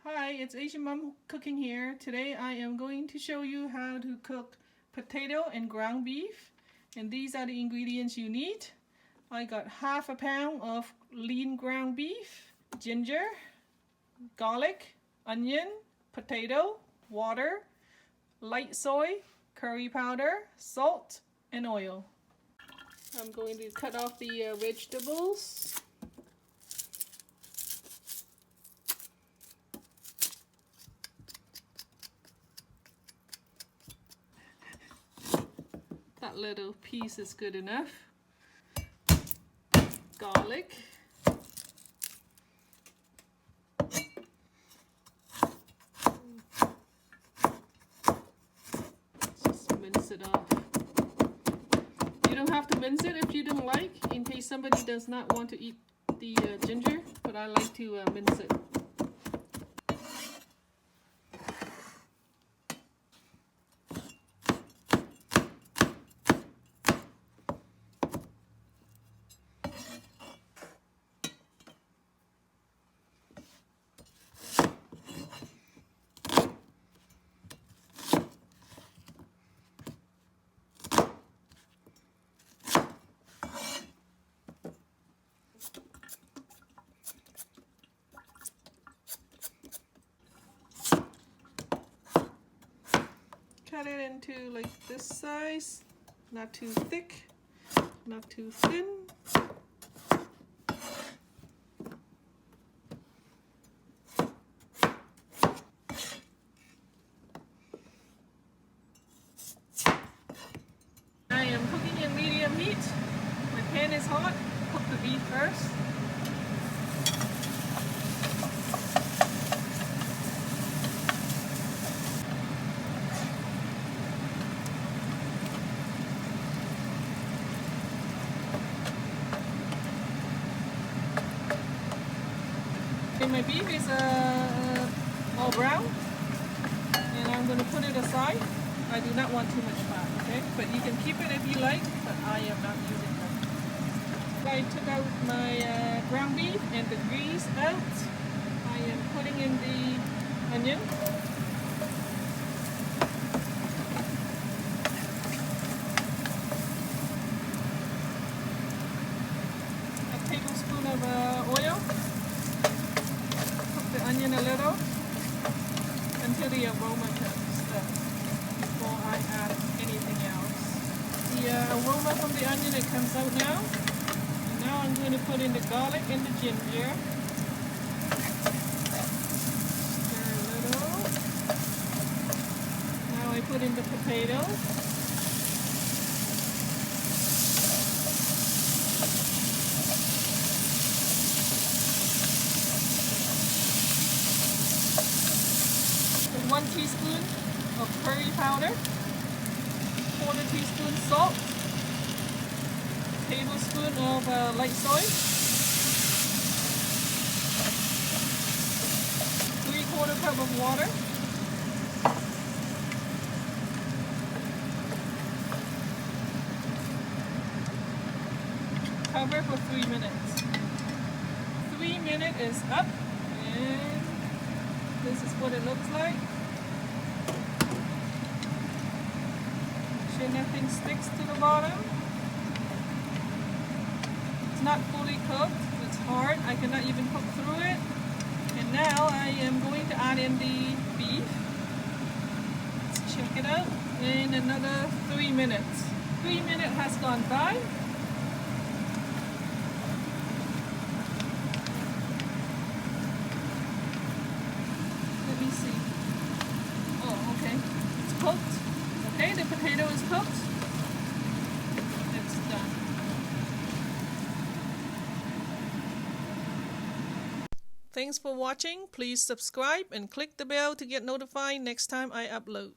Hi, it's Asian Mom Cooking here. Today I am going to show you how to cook potato and ground beef. And these are the ingredients you need. I got half a pound of lean ground beef, ginger, garlic, onion, potato, water, light soy, curry powder, salt, and oil. I'm going to cut off the vegetables. That little piece is good enough. Garlic. Just mince it off. You don't have to mince it if you don't like, in case somebody does not want to eat the ginger, but I like to mince it. Cut it into like this size, not too thick, not too thin. I am cooking in medium heat. My pan is hot. Cook the beef first. My beef is all brown, and I'm going to put it aside. I do not want too much fat, okay? But you can keep it if you like, but I am not using them. I took out my ground beef and the grease out. I am putting in the onion. A tablespoon of oil. Onion a little until the aroma comes before I add anything else. The aroma from the onion, it comes out now. And now I'm going to put in the garlic and the ginger. Stir a little. Now I put in the potato. One teaspoon of curry powder, quarter teaspoon salt, tablespoon of light soy, 3/4 cup of water, cover for 3 minutes. 3 minutes is up, and this is what it looks like. Nothing sticks to the bottom. It's not fully cooked. It's hard. I cannot even cook through it. And now I am going to add in the beef. Let's check it out. In another 3 minutes. 3 minutes has gone by. Let me see. Oh, okay. It's cooked. Okay, the potato is cooked. It's done. Thanks for watching. Please subscribe and click the bell to get notified next time I upload.